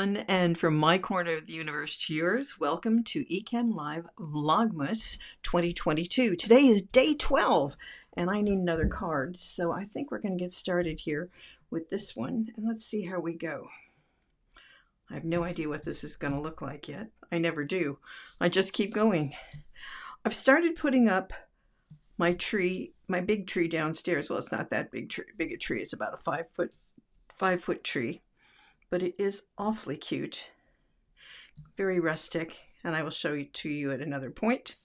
everyone, and from my corner of the universe to yours, welcome to eChem Live Vlogmas 2022. Today is day 12, and I need another card, so I think we're going to get started here with this one, and let's see how we go. I have no idea what this is going to look like yet. I never do. I just keep going. I've started putting up my tree, my big tree downstairs. Well, it's not that big a tree. It's about a 5-foot tree. But it is awfully cute, very rustic, and I will show it to you at another point.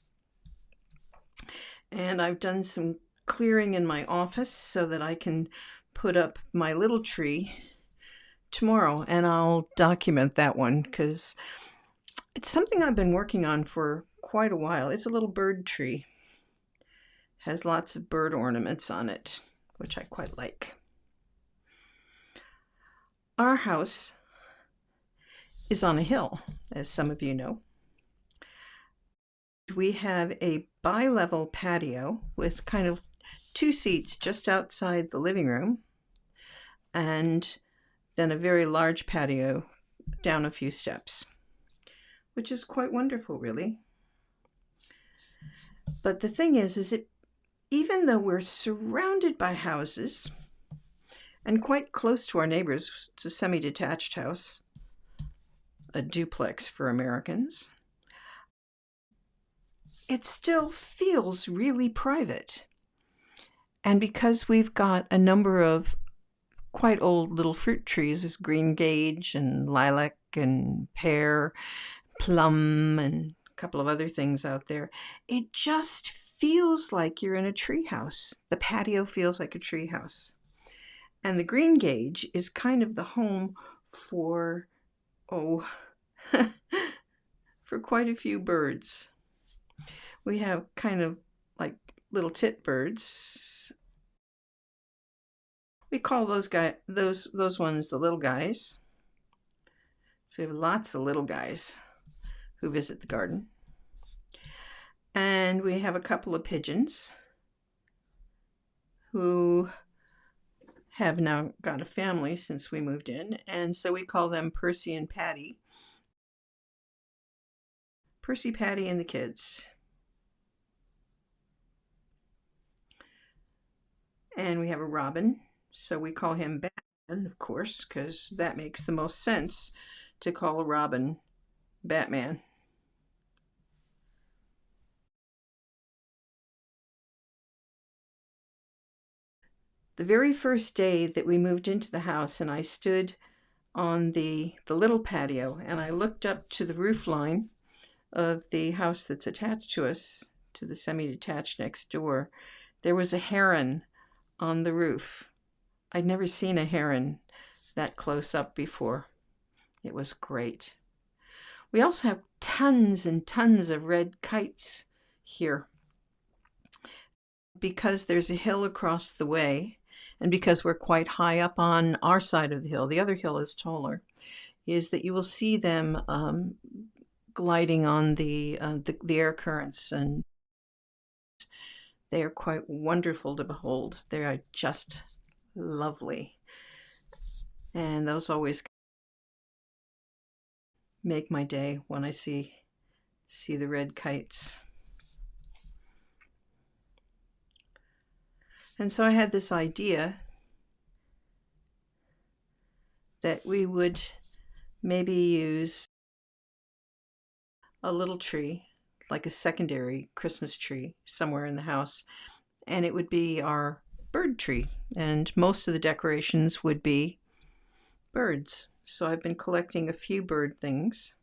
And I've done some clearing in my office so that I can put up my little tree tomorrow, and I'll document that one because it's something I've been working on for quite a while. It's a little bird tree. Has lots of bird ornaments on it, which I quite like. Our house is on a hill, as some of you know. We have a bi-level patio with kind of 2 seats just outside the living room, and then a very large patio down a few steps, which is quite wonderful, really. But the thing is even though we're surrounded by houses, and quite close to our neighbors, it's a semi-detached house, a duplex for Americans, it still feels really private. And because we've got a number of quite old little fruit trees, there's green gage and lilac and pear, plum, and a couple of other things out there, it just feels like you're in a tree house. The patio feels like a tree house. And the green gage is kind of the home for, for quite a few birds. We have kind of like little tit birds. We call those ones the little guys. So we have lots of little guys who visit the garden. And we have a couple of pigeons who have now got a family since we moved in, and so we call them Percy and Patty. Percy, Patty, and the kids. And we have a robin, so we call him Batman, of course, because that makes the most sense to call a robin Batman. The very first day that we moved into the house, and I stood on the little patio and I looked up to the roof line of the house that's attached to us, to the semi-detached next door, there was a heron on the roof. I'd never seen a heron that close up before. It was great. We also have tons and tons of red kites here. Because there's a hill across the way, and because we're quite high up on our side of the hill, the other hill is taller, is that you will see them gliding on the air currents, and they are quite wonderful to behold. They are just lovely, and those always make my day when I see the red kites. And so I had this idea that we would maybe use a little tree, like a secondary Christmas tree, somewhere in the house, and it would be our bird tree, and most of the decorations would be birds. So I've been collecting a few bird things.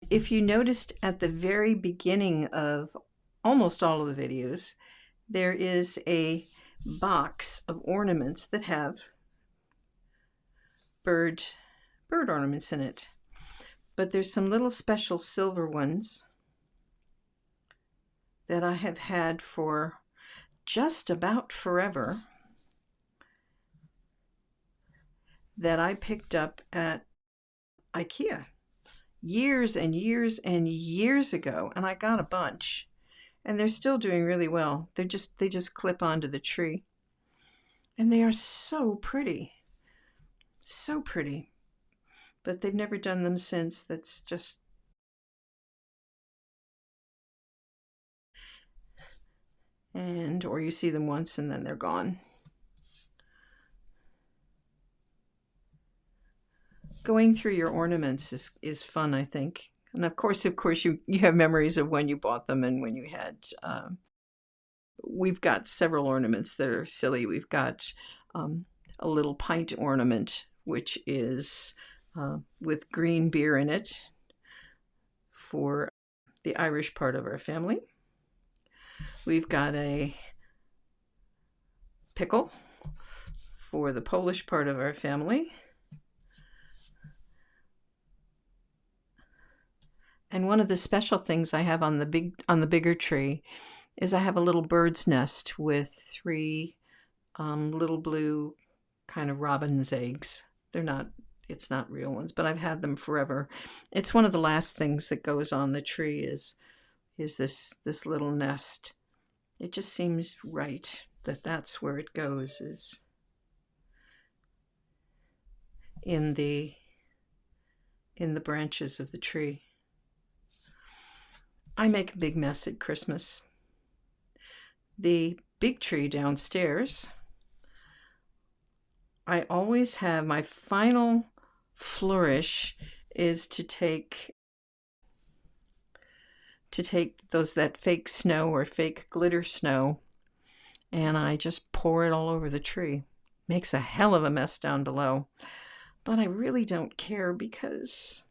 If you noticed at the very beginning of almost all of the videos, there is a box of ornaments that have bird ornaments in it. But there's some little special silver ones that I have had for just about forever that I picked up at IKEA years and years and years ago, and I got a bunch. And they're still doing really well. They just clip onto the tree. And they are so pretty. So pretty. But they've never done them since. That's just... or you see them once and then they're gone. Going through your ornaments is fun, I think. And of course, you have memories of when you bought them and when you had... we've got several ornaments that are silly. We've got a little pint ornament, which is with green beer in it for the Irish part of our family. We've got a pickle for the Polish part of our family. And one of the special things I have on the bigger tree is I have a little bird's nest with 3 little blue kind of robin's eggs. It's not real ones, but I've had them forever. It's one of the last things that goes on the tree is this little nest. It just seems right that that's where it goes, is in the branches of the tree. I make a big mess at Christmas. The big tree downstairs, I always have my final flourish is to take that fake snow or fake glitter snow, and I just pour it all over the tree. Makes a hell of a mess down below, but I really don't care because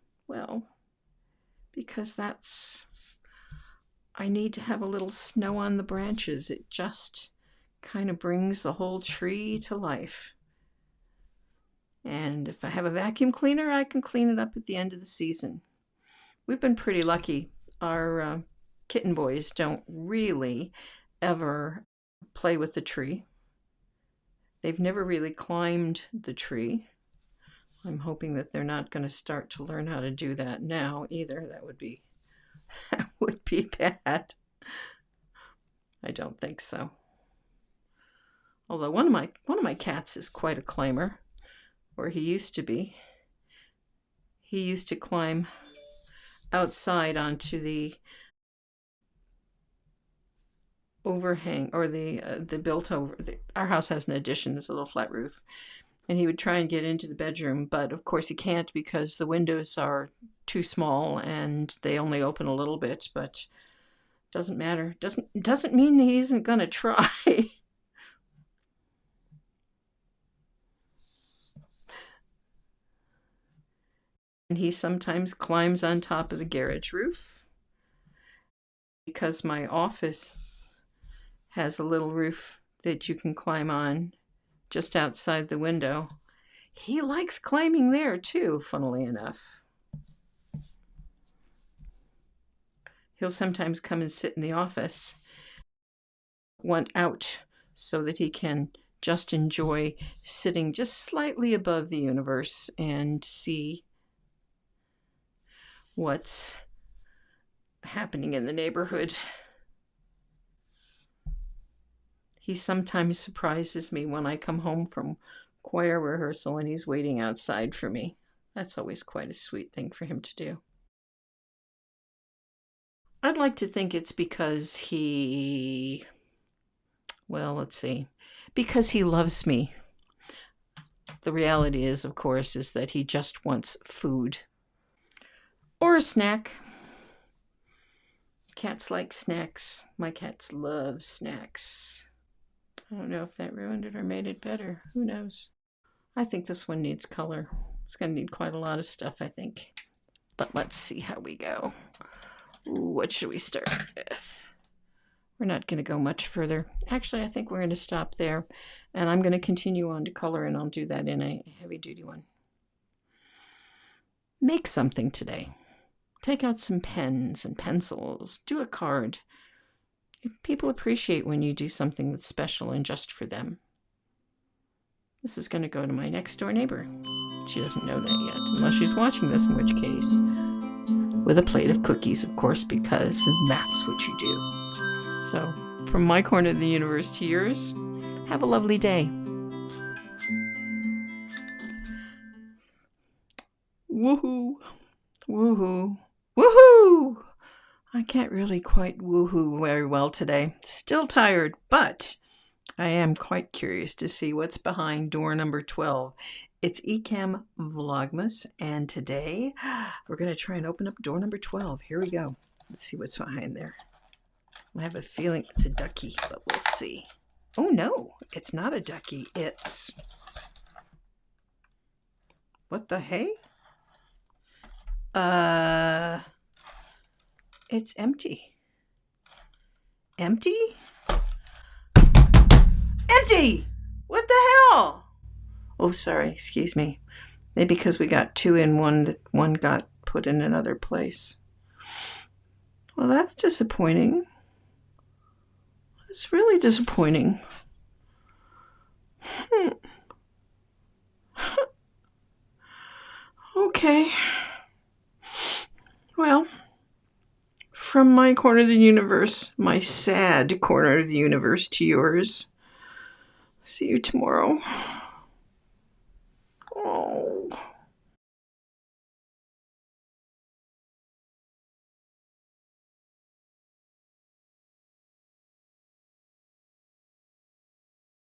I need to have a little snow on the branches. It just kind of brings the whole tree to life. And if I have a vacuum cleaner, I can clean it up at the end of the season. We've been pretty lucky. Our kitten boys don't really ever play with the tree. They've never really climbed the tree. I'm hoping that they're not going to start to learn how to do that now either. That would be bad. I don't think so. Although one of my cats is quite a climber, or he used to be. He used to climb outside onto the overhang, or our house has an addition, there's a little flat roof, and he would try and get into the bedroom, but of course he can't because the windows are too small and they only open a little bit. But doesn't matter. Doesn't mean he isn't gonna try. And he sometimes climbs on top of the garage roof, because my office has a little roof that you can climb on just outside the window. He likes climbing there too, funnily enough. He'll sometimes come and sit in the office, want out, so that he can just enjoy sitting just slightly above the universe and see what's happening in the neighborhood. He sometimes surprises me when I come home from choir rehearsal and he's waiting outside for me. That's always quite a sweet thing for him to do. I'd like to think it's because because he loves me. The reality is, of course, is that he just wants food. Or a snack. Cats like snacks. My cats love snacks. I don't know if that ruined it or made it better. Who knows? I think this one needs color. It's going to need quite a lot of stuff, I think. But let's see how we go. Ooh, what should we start with? We're not going to go much further. Actually, I think we're going to stop there. And I'm going to continue on to color, and I'll do that in a heavy-duty one. Make something today. Take out some pens and pencils. Do a card. People appreciate when you do something that's special and just for them. This is going to go to my next door neighbor. She doesn't know that yet, unless she's watching this, in which case, with a plate of cookies, of course, because that's what you do. So, from my corner of the universe to yours, have a lovely day. Woohoo! Woohoo! Woohoo! I can't really quite woohoo very well today. Still tired, but I am quite curious to see what's behind door number 12. It's Ecamm Vlogmas, and today we're going to try and open up door number 12. Here we go. Let's see what's behind there. I have a feeling it's a ducky, but we'll see. Oh no, it's not a ducky. It's... what the hey? It's empty. Empty? Empty! What the hell? Oh, sorry, excuse me. Maybe because we got two in one, that one got put in another place. Well, that's disappointing. It's really disappointing. Okay. Well, from my corner of the universe, my sad corner of the universe, to yours. See you tomorrow.